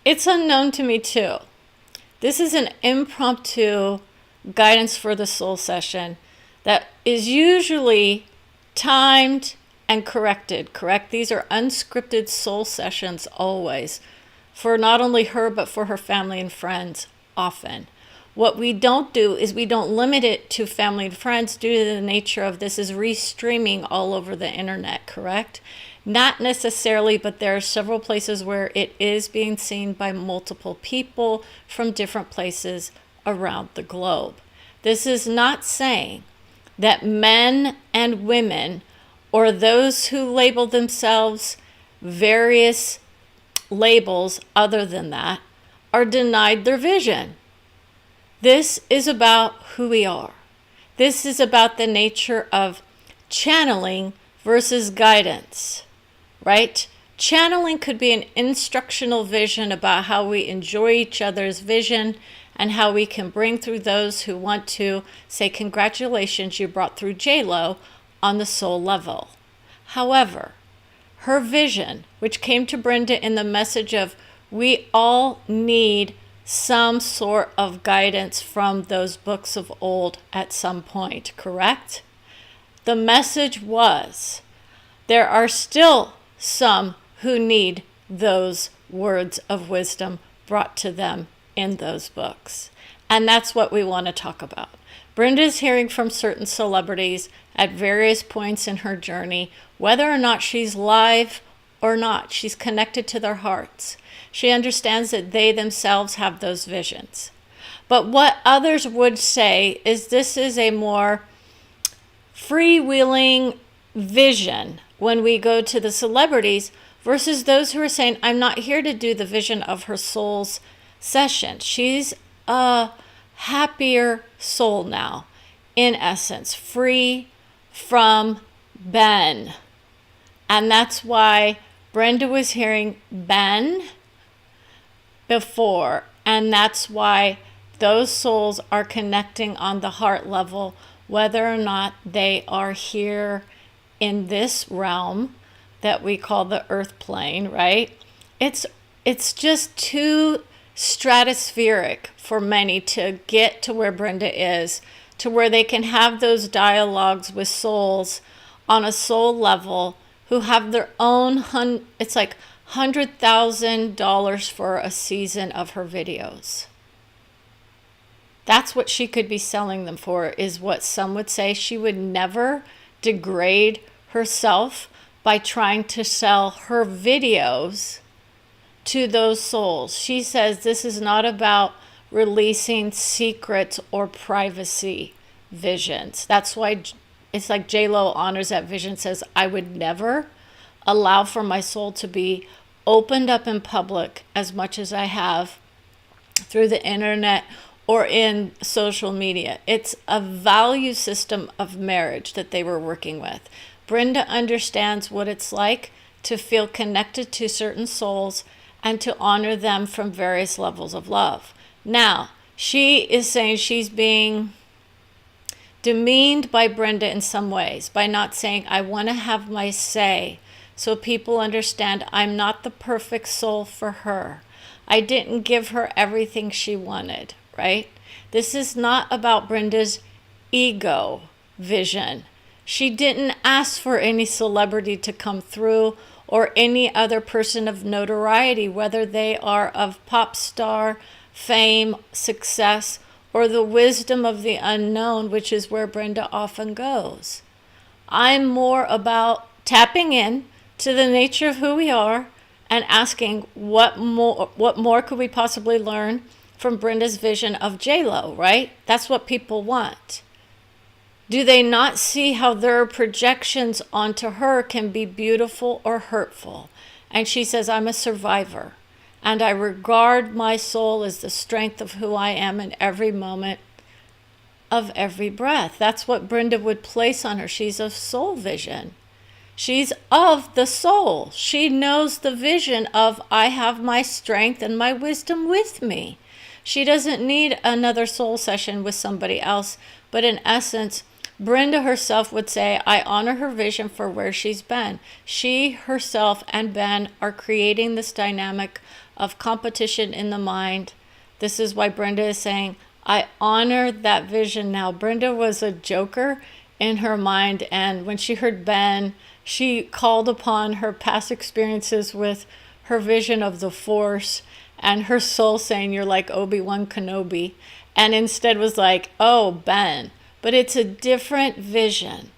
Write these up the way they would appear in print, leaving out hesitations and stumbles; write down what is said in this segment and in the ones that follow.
It's unknown to me too. This is an impromptu guidance for the soul session that is usually timed and corrected. Correct? These are unscripted soul sessions always, for not only her, but for her family and friends often. What we don't do is we don't limit it to family and friends due to the nature of this is restreaming all over the internet, correct? Not necessarily, but there are several places where it is being seen by multiple people from different places around the globe. This is not saying that men and women or those who label themselves various labels other than that are denied their vision. This is about who we are. This is about the nature of channeling versus guidance, right? Channeling could be an instructional vision about how we enjoy each other's vision and how we can bring through those who want to say, congratulations, you brought through J.Lo on the soul level. However, her vision, which came to Brenda in the message of we all need some sort of guidance from those books of old at some point, correct? The message was there are still some who need those words of wisdom brought to them in those books. And that's what we want to talk about. Brenda's hearing from certain celebrities at various points in her journey, whether or not she's live or not, she's connected to their hearts. She understands that they themselves have those visions. But what others would say is this is a more freewheeling vision when we go to the celebrities versus those who are saying, I'm not here to do the vision of her soul's session. She's a happier soul now, in essence, free from Ben. And that's why Brenda was hearing Ben before, and that's why those souls are connecting on the heart level, whether or not they are here in this realm that we call the earth plane, right? It's just too stratospheric for many to get to where Brenda is, to where they can have those dialogues with souls on a soul level who have their own, it's like $100,000 for a season of her videos. That's what she could be selling them for, is what some would say. She would never degrade herself by trying to sell her videos to those souls. She says this is not about releasing secrets or privacy visions. That's why it's like J.Lo honors that vision, says, I would never allow for my soul to be opened up in public as much as I have through the internet or in social media. It's a value system of marriage that they were working with. Brenda understands what it's like to feel connected to certain souls and to honor them from various levels of love. Now, she is saying she's being demeaned by Brenda in some ways by not saying, I want to have my say so people understand I'm not the perfect soul for her. I didn't give her everything she wanted, right? This is not about Brenda's ego vision. She didn't ask for any celebrity to come through or any other person of notoriety, whether they are of pop star, fame, success, or the wisdom of the unknown, which is where Brenda often goes. I'm more about tapping in to the nature of who we are and asking what more could we possibly learn from Brenda's vision of J.Lo, right? That's what people want. Do they not see how their projections onto her can be beautiful or hurtful? And she says, I'm a survivor, and I regard my soul as the strength of who I am in every moment of every breath. That's what Brenda would place on her. She's of soul vision. She's of the soul. She knows the vision of I have my strength and my wisdom with me. She doesn't need another soul session with somebody else, but in essence, Brenda herself would say, I honor her vision for where she's been. She herself and Ben are creating this dynamic of competition in the mind. This is why Brenda is saying, I honor that vision now. Brenda was a joker in her mind, and when she heard Ben, she called upon her past experiences with her vision of the Force and her soul saying, you're like Obi-Wan Kenobi, and instead was like, oh, Ben. But it's a different vision.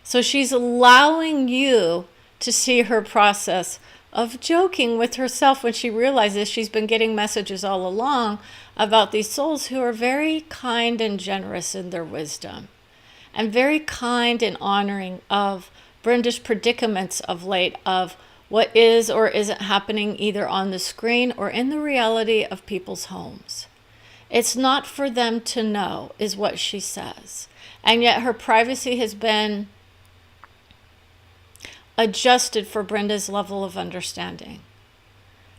So she's allowing you to see her process of joking with herself when she realizes she's been getting messages all along about these souls who are very kind and generous in their wisdom and very kind and honoring of Brenda's predicaments of late, of what is or isn't happening either on the screen or in the reality of people's homes. It's not for them to know, is what she says. And yet her privacy has been adjusted for Brenda's level of understanding.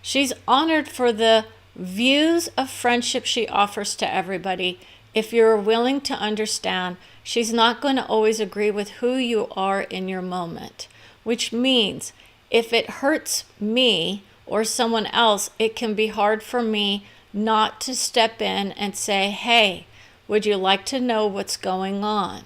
She's honored for the views of friendship she offers to everybody. If you're willing to understand, she's not going to always agree with who you are in your moment, which means if it hurts me or someone else, it can be hard for me not to step in and say, hey, would you like to know what's going on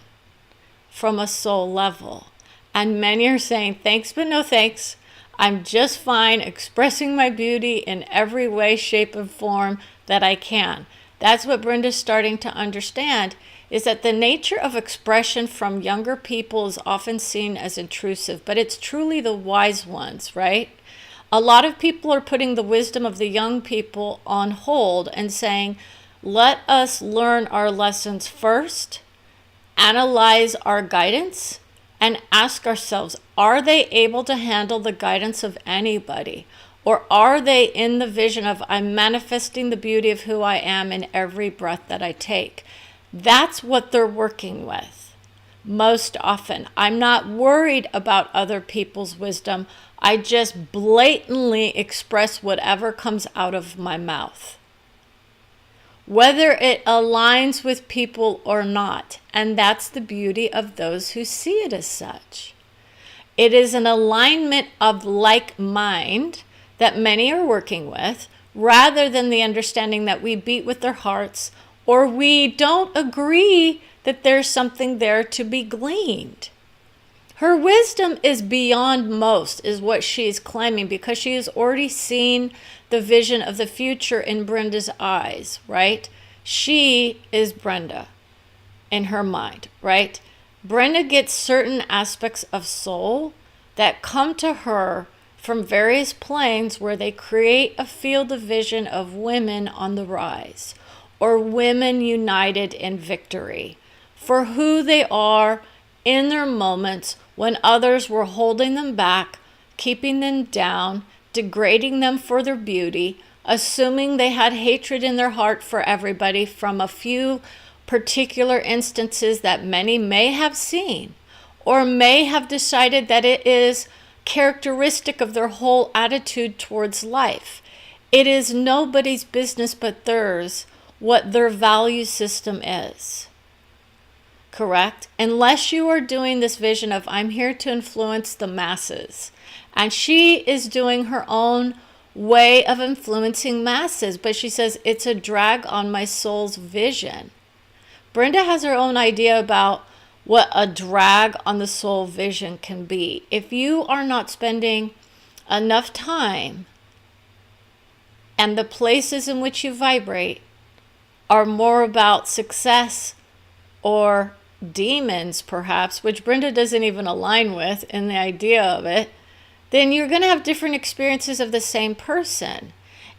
from a soul level? And many are saying, thanks, but no thanks. I'm just fine expressing my beauty in every way, shape, and form that I can. That's what Brenda's starting to understand, is that the nature of expression from younger people is often seen as intrusive, but it's truly the wise ones, right? A lot of people are putting the wisdom of the young people on hold and saying, let us learn our lessons first, analyze our guidance, and ask ourselves, are they able to handle the guidance of anybody? Or are they in the vision of, I'm manifesting the beauty of who I am in every breath that I take? That's what they're working with most often. I'm not worried about other people's wisdom. I just blatantly express whatever comes out of my mouth, whether it aligns with people or not. And that's the beauty of those who see it as such. It is an alignment of like mind that many are working with, rather than the understanding that we beat with their hearts or we don't agree that there's something there to be gleaned. Her wisdom is beyond most, is what she is claiming, because she has already seen the vision of the future in Brenda's eyes, right? She is Brenda in her mind, right? Brenda gets certain aspects of soul that come to her from various planes where they create a field of vision of women on the rise, or women united in victory for who they are in their moments when others were holding them back, keeping them down, degrading them for their beauty, assuming they had hatred in their heart for everybody from a few particular instances that many may have seen, or may have decided that it is characteristic of their whole attitude towards life. It is nobody's business but theirs what their value system is. Correct? Unless you are doing this vision of, I'm here to influence the masses. And she is doing her own way of influencing masses, but she says it's a drag on my soul's vision. Brenda has her own idea about what a drag on the soul vision can be. If you are not spending enough time and the places in which you vibrate are more about success or demons, perhaps, which Brenda doesn't even align with in the idea of it, then you're going to have different experiences of the same person.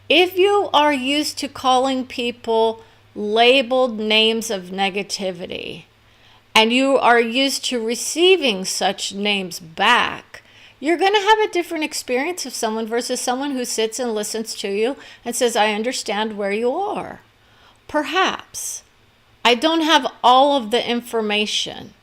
If you are used to calling people labeled names of negativity, and you are used to receiving such names back, you're going to have a different experience of someone versus someone who sits and listens to you and says, I understand where you are. Perhaps. I don't have all of the information,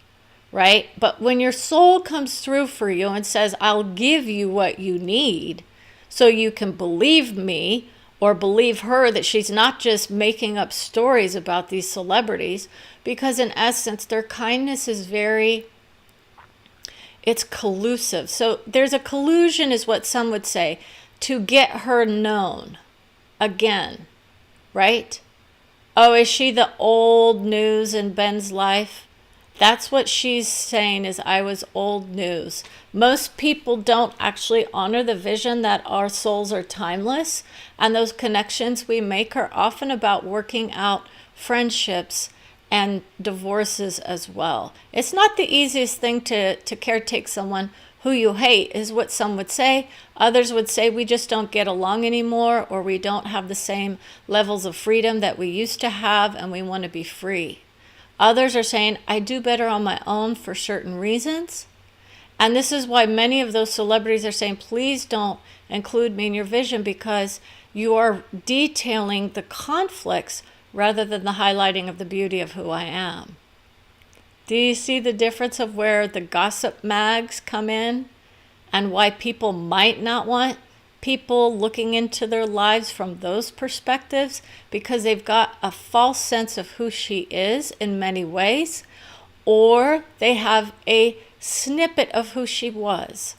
right? But when your soul comes through for you and says, I'll give you what you need so you can believe me or believe her that she's not just making up stories about these celebrities, because in essence, their kindness is it's collusive. So there's a collusion, is what some would say, to get her known again, right? Oh, is she the old news in Ben's life? That's what she's saying, is I was old news. Most people don't actually honor the vision that our souls are timeless, and those connections we make are often about working out friendships and divorces as well. It's not the easiest thing to caretake someone who you hate, is what some would say. Others would say we just don't get along anymore, or we don't have the same levels of freedom that we used to have, and we want to be free. Others are saying, I do better on my own for certain reasons. And this is why many of those celebrities are saying, please don't include me in your vision, because you are detailing the conflicts rather than the highlighting of the beauty of who I am. Do you see the difference of where the gossip mags come in, and why people might not want people looking into their lives from those perspectives? Because they've got a false sense of who she is in many ways, or they have a snippet of who she was.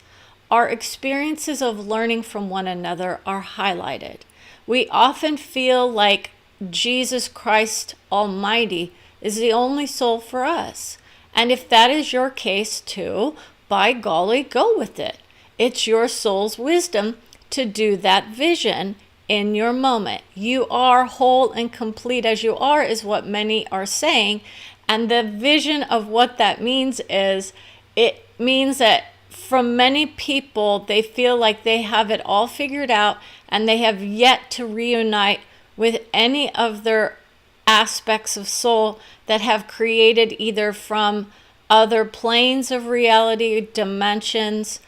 Our experiences of learning from one another are highlighted. We often feel like Jesus Christ Almighty is the only soul for us. And if that is your case too, by golly, go with it. It's your soul's wisdom to do that vision in your moment. You are whole and complete as you are, is what many are saying. And the vision of what that means is, it means that for many people, they feel like they have it all figured out, and they have yet to reunite with any of their aspects of soul that have created either from other planes of reality, dimensions.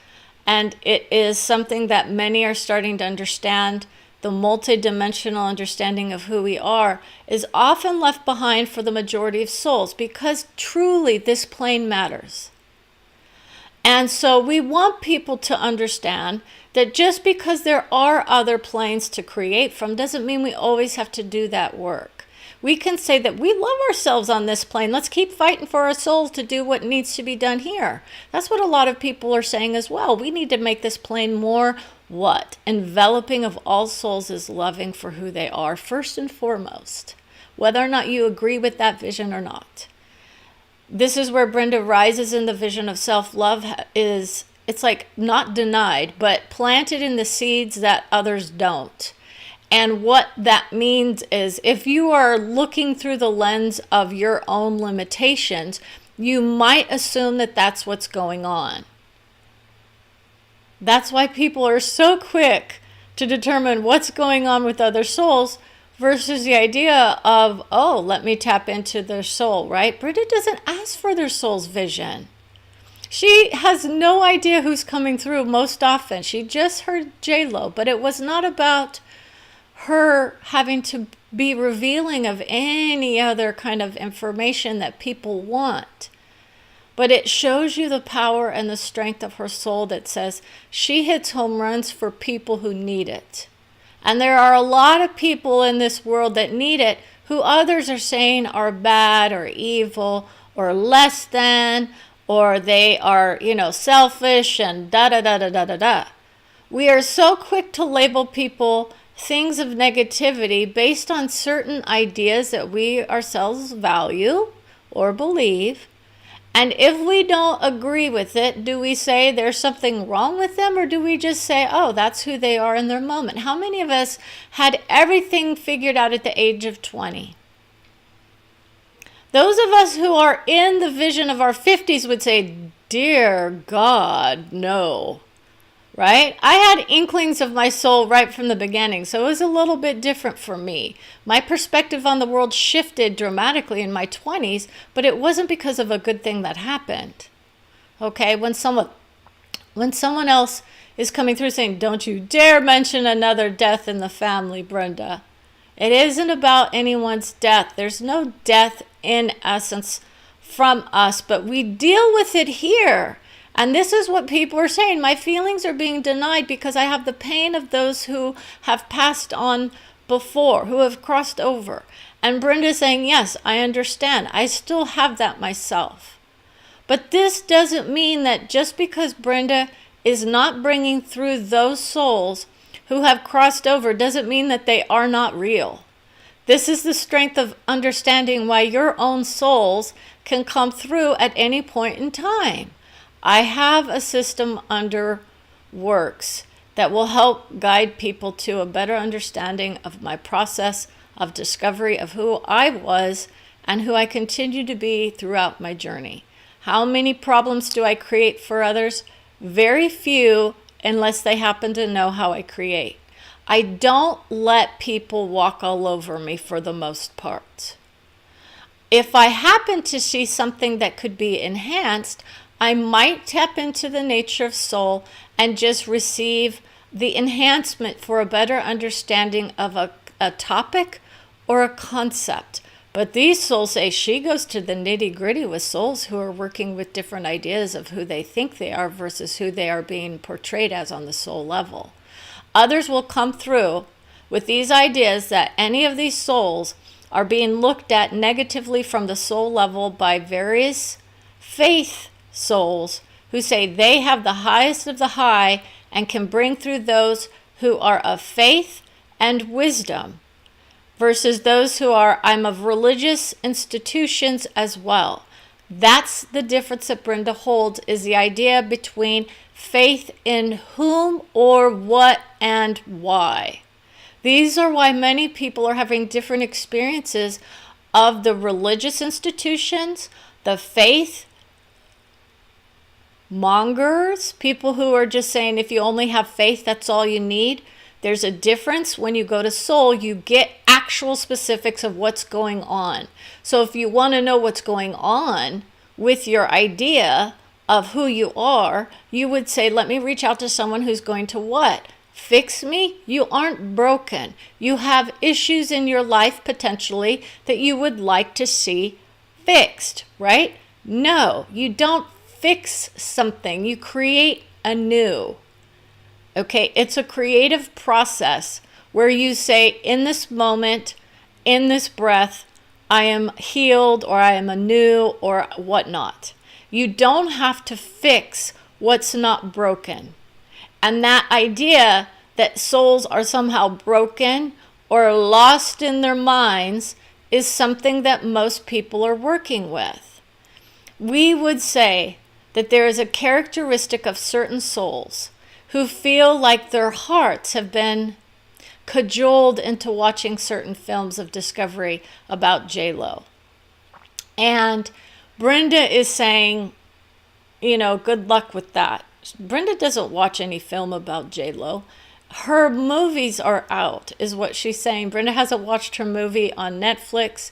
And it is something that many are starting to understand. The multidimensional understanding of who we are is often left behind for the majority of souls, because truly this plane matters. And so we want people to understand that just because there are other planes to create from doesn't mean we always have to do that work. We can say that we love ourselves on this plane. Let's keep fighting for our souls to do what needs to be done here. That's what a lot of people are saying as well. We need to make this plane more what? Enveloping of all souls is loving for who they are, first and foremost, whether or not you agree with that vision or not. This is where Brenda rises in the vision of self-love. It's like not denied, but planted in the seeds that others don't. And what that means is, if you are looking through the lens of your own limitations, you might assume that that's what's going on. That's why people are so quick to determine what's going on with other souls versus the idea of, oh, let me tap into their soul, right? Brenda doesn't ask for their soul's vision. She has no idea who's coming through most often. She just heard J.Lo, but it was not about her having to be revealing of any other kind of information that people want. But it shows you the power and the strength of her soul that says she hits home runs for people who need it. And there are a lot of people in this world that need it, who others are saying are bad or evil or less than, or they are, selfish and da-da-da-da-da-da-da. We are so quick to label people things of negativity based on certain ideas that we ourselves value or believe. And if we don't agree with it, do we say there's something wrong with them, or do we just say, oh, that's who they are in their moment? How many of us had everything figured out at the age of 20? Those of us who are in the vision of our 50s would say, dear God, no. Right? I had inklings of my soul right from the beginning, so it was a little bit different for me. My perspective on the world shifted dramatically in my 20s, but it wasn't because of a good thing that happened. Okay? When someone else is coming through saying, don't you dare mention another death in the family, Brenda. It isn't about anyone's death. There's no death in essence from us, but we deal with it here. And this is what people are saying. My feelings are being denied because I have the pain of those who have passed on before, who have crossed over. And Brenda's saying, yes, I understand. I still have that myself. But this doesn't mean that just because Brenda is not bringing through those souls who have crossed over doesn't mean that they are not real. This is the strength of understanding why your own souls can come through at any point in time. I have a system under works that will help guide people to a better understanding of my process of discovery of who I was and who I continue to be throughout my journey. How many problems do I create for others? Very few, unless they happen to know how I create. I don't let people walk all over me for the most part. If I happen to see something that could be enhanced, I might tap into the nature of soul and just receive the enhancement for a better understanding of a topic or a concept. But these souls say she goes to the nitty-gritty with souls who are working with different ideas of who they think they are versus who they are being portrayed as on the soul level. Others will come through with these ideas that any of these souls are being looked at negatively from the soul level by various faith souls who say they have the highest of the high and can bring through those who are of faith and wisdom versus those who are, I'm of religious institutions as well. That's the difference that Brenda holds, is the idea between faith in whom or what and why. These are why many people are having different experiences of the religious institutions, the faith mongers, people who are just saying if you only have faith, that's all you need. There's a difference. When you go to soul, you get actual specifics of what's going on. So if you want to know what's going on with your idea of who you are, you would say, let me reach out to someone who's going to what? Fix me? You aren't broken. You have issues in your life potentially that you would like to see fixed, right? No, you don't fix something. You create anew. Okay, it's a creative process where you say, in this moment, in this breath, I am healed or I am anew or whatnot. You don't have to fix what's not broken. And that idea that souls are somehow broken or lost in their minds is something that most people are working with. We would say that there is a characteristic of certain souls who feel like their hearts have been cajoled into watching certain films of discovery about J.Lo. And Brenda is saying, good luck with that. Brenda doesn't watch any film about J.Lo. Her movies are out, is what she's saying. Brenda hasn't watched her movie on Netflix.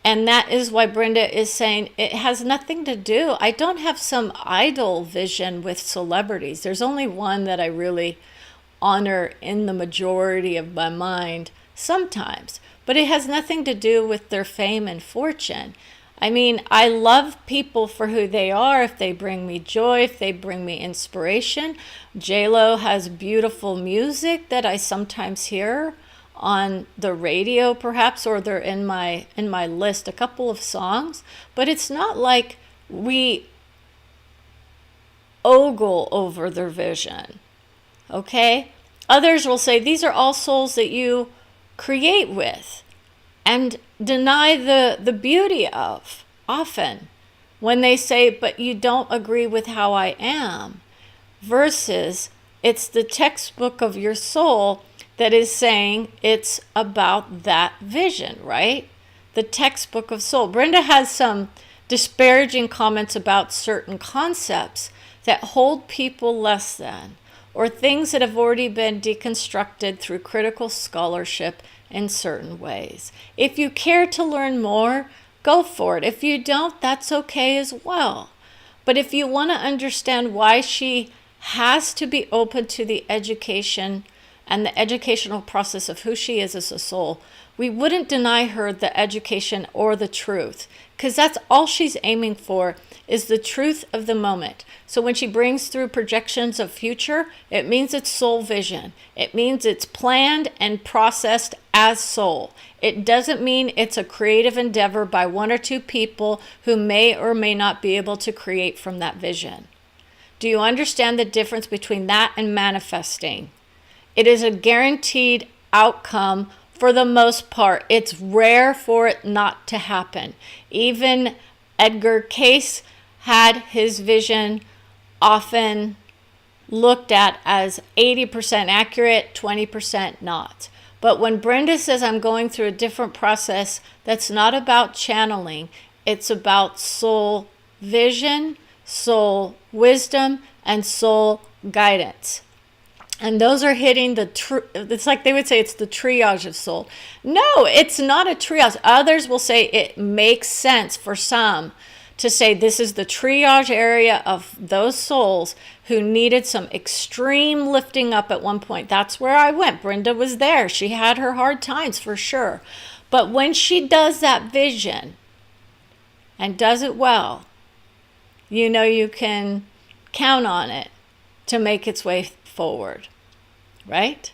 And that is why Brenda is saying it has nothing to do. I don't have some idol vision with celebrities. There's only one that I really honor in the majority of my mind sometimes. But it has nothing to do with their fame and fortune. I mean, I love people for who they are, if they bring me joy, if they bring me inspiration. J.Lo has beautiful music that I sometimes hear on the radio perhaps, or they're in my list, a couple of songs. But it's not like we ogle over their vision, okay? Others will say these are all souls that you create with and deny the beauty of often when they say, but you don't agree with how I am, versus it's the textbook of your soul that is saying it's about that vision, right? The textbook of soul. Brenda has some disparaging comments about certain concepts that hold people less than, or things that have already been deconstructed through critical scholarship in certain ways. If you care to learn more, go for it. If you don't, that's okay as well. But if you want to understand why she has to be open to the education and the educational process of who she is as a soul, we wouldn't deny her the education or the truth, because that's all she's aiming for, is the truth of the moment. So when she brings through projections of future, it means it's soul vision. It means it's planned and processed as soul. It doesn't mean it's a creative endeavor by one or two people who may or may not be able to create from that vision. Do you understand the difference between that and manifesting? It is a guaranteed outcome for the most part. It's rare for it not to happen. Even Edgar Cayce had his vision often looked at as 80% accurate, 20% not. But when Brenda says, I'm going through a different process, that's not about channeling. It's about soul vision, soul wisdom, and soul guidance. And those are hitting it's like they would say it's the triage of soul. No, it's not a triage. Others will say it makes sense for some to say this is the triage area of those souls who needed some extreme lifting up at one point. That's where I went. Brenda was there. She had her hard times for sure. But when she does that vision and does it well, you know you can count on it to make its way forward, right?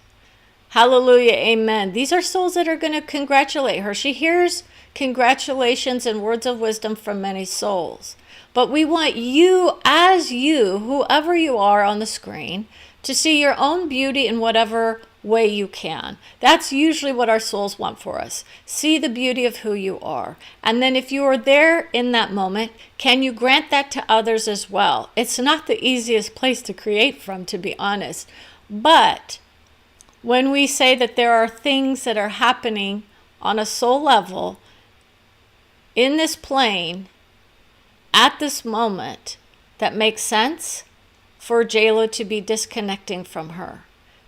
Hallelujah, amen. These are souls that are going to congratulate her. She hears congratulations and words of wisdom from many souls. But we want you, as you, whoever you are on the screen, to see your own beauty in whatever way you can. That's usually what our souls want for us. See the beauty of who you are. And then if you are there in that moment, can you grant that to others as well? It's not the easiest place to create from, to be honest. But when we say that there are things that are happening on a soul level in this plane at this moment that makes sense for J.Lo to be disconnecting from her.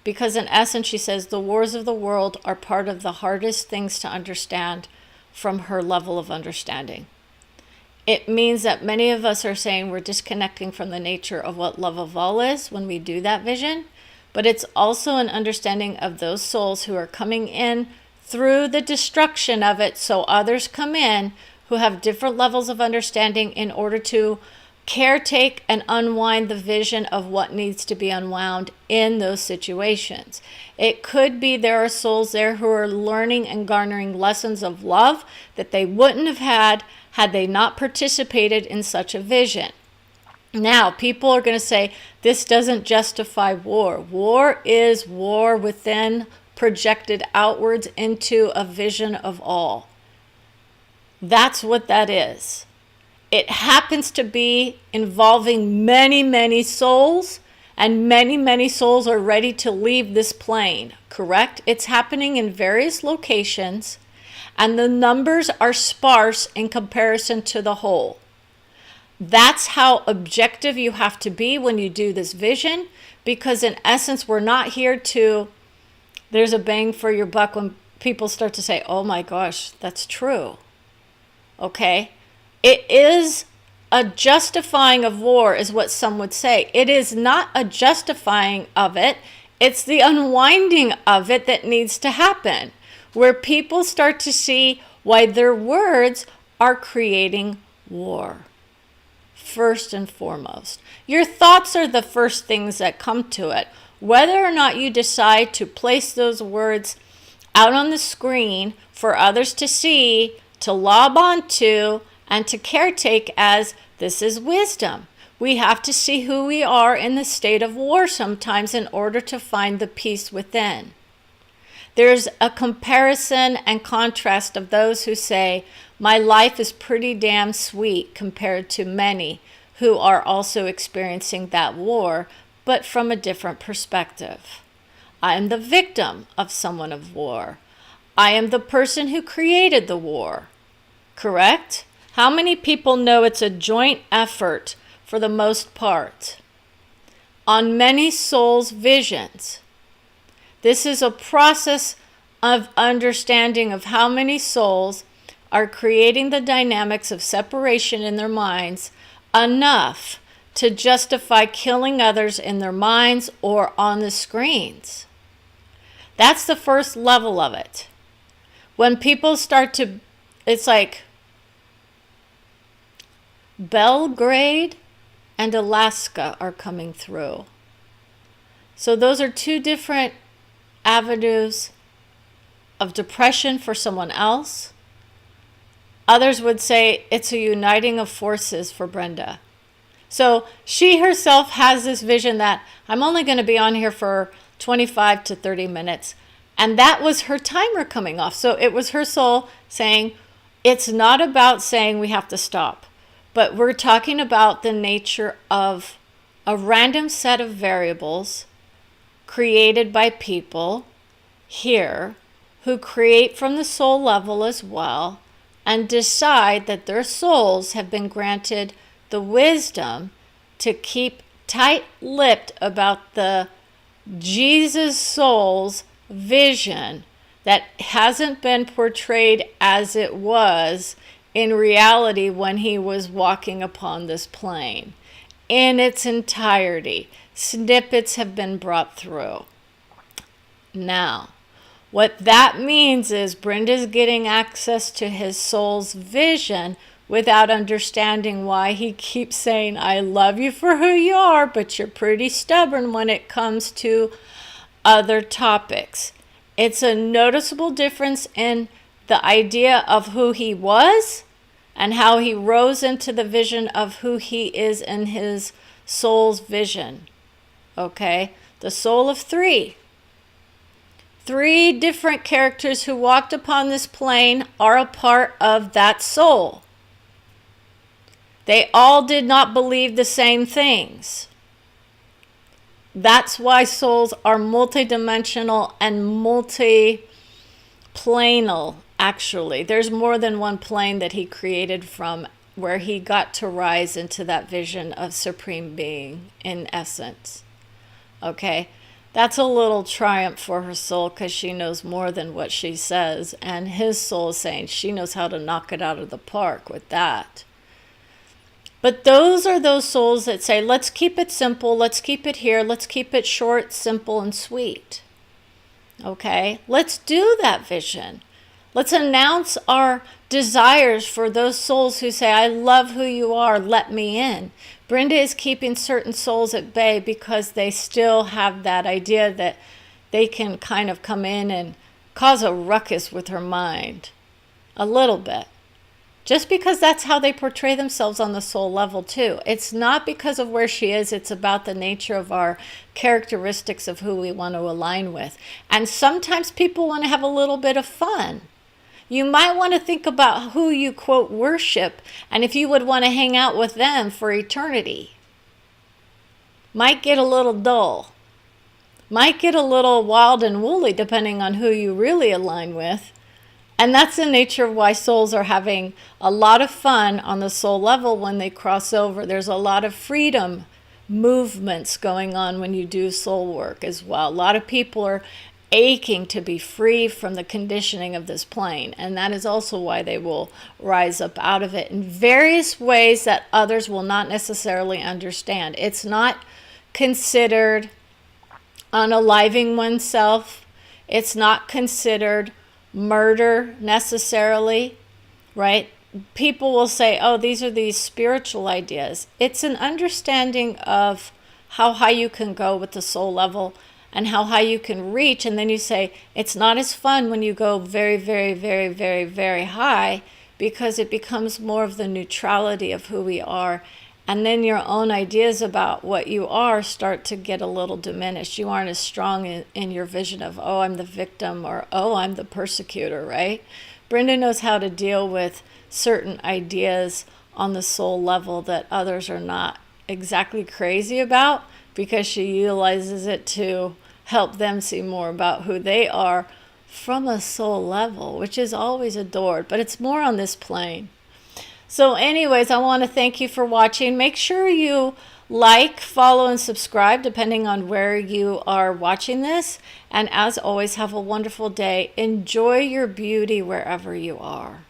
Because in essence, she says the wars of the world are part of the hardest things to understand from her level of understanding. It means that many of us are saying we're disconnecting from the nature of what love of all is when we do that vision. But it's also an understanding of those souls who are coming in through the destruction of it, so others come in who have different levels of understanding in order to caretake and unwind the vision of what needs to be unwound in those situations. It could be there are souls there who are learning and garnering lessons of love that they wouldn't have had they not participated in such a vision. Now, people are going to say, this doesn't justify war. War is war within, projected outwards into a vision of all. That's what that is. It happens to be involving many, many souls, and many, many souls are ready to leave this plane, correct? It's happening in various locations, and the numbers are sparse in comparison to the whole. That's how objective you have to be when you do this vision, because in essence, we're not here to, there's a bang for your buck when people start to say, oh my gosh, that's true. Okay? It is a justifying of war, is what some would say. It is not a justifying of it. It's the unwinding of it that needs to happen, where people start to see why their words are creating war. First and foremost, your thoughts are the first things that come to it. Whether or not you decide to place those words out on the screen for others to see, to lob onto, and to caretake as this is wisdom. We have to see who we are in the state of war sometimes in order to find the peace within. There's a comparison and contrast of those who say, my life is pretty damn sweet compared to many who are also experiencing that war, but from a different perspective. I am the victim of someone of war. I am the person who created the war. Correct? How many people know it's a joint effort for the most part? On many souls' visions. This is a process of understanding of how many souls are creating the dynamics of separation in their minds enough to justify killing others in their minds or on the screens. That's the first level of it. When people start to, it's like Belgrade and Alaska are coming through. So those are two different avenues of depression for someone else. Others would say it's a uniting of forces for Brenda. So she herself has this vision that I'm only going to be on here for 25 to 30 minutes. And that was her timer coming off. So it was her soul saying, it's not about saying we have to stop, but we're talking about the nature of a random set of variables created by people here who create from the soul level as well and decide that their souls have been granted the wisdom to keep tight-lipped about the Jesus soul's vision that hasn't been portrayed as it was in reality when he was walking upon this plane. In its entirety, snippets have been brought through. Now, what that means is Brenda's getting access to his soul's vision without understanding why he keeps saying, I love you for who you are, but you're pretty stubborn when it comes to other topics. It's a noticeable difference in the idea of who he was and how he rose into the vision of who he is in his soul's vision. Okay? The soul of three. Three different characters who walked upon this plane are a part of that soul. They all did not believe the same things. That's why souls are multidimensional and multi-planal, actually. There's more than one plane that he created from where he got to rise into that vision of Supreme Being in essence. Okay? That's a little triumph for her soul because she knows more than what she says. And his soul is saying she knows how to knock it out of the park with that. But those are those souls that say, let's keep it simple, let's keep it here, let's keep it short, simple, and sweet. Okay? Let's do that vision. Let's announce our desires for those souls who say, I love who you are, let me in. Brenda is keeping certain souls at bay because they still have that idea that they can kind of come in and cause a ruckus with her mind. A little bit. Just because that's how they portray themselves on the soul level too. It's not because of where she is, it's about the nature of our characteristics of who we want to align with. And sometimes people want to have a little bit of fun. You might want to think about who you, quote, worship, and if you would want to hang out with them for eternity. Might get a little dull. Might get a little wild and woolly depending on who you really align with. And that's the nature of why souls are having a lot of fun on the soul level when they cross over. There's a lot of freedom movements going on when you do soul work as well. A lot of people are aching to be free from the conditioning of this plane. And that is also why they will rise up out of it in various ways that others will not necessarily understand. It's not considered unaliving oneself. It's not considered murder necessarily, right? People will say, oh, these are these spiritual ideas. It's an understanding of how high you can go with the soul level and how high you can reach. And then you say, it's not as fun when you go very, very, very, very, very high because it becomes more of the neutrality of who we are. And then your own ideas about what you are start to get a little diminished. You aren't as strong in your vision of, oh, I'm the victim or, oh, I'm the persecutor, right? Brenda knows how to deal with certain ideas on the soul level that others are not exactly crazy about because she utilizes it to help them see more about who they are from a soul level, which is always adored, but it's more on this plane. So anyways, I want to thank you for watching. Make sure you like, follow, and subscribe depending on where you are watching this. And as always, have a wonderful day. Enjoy your beauty wherever you are.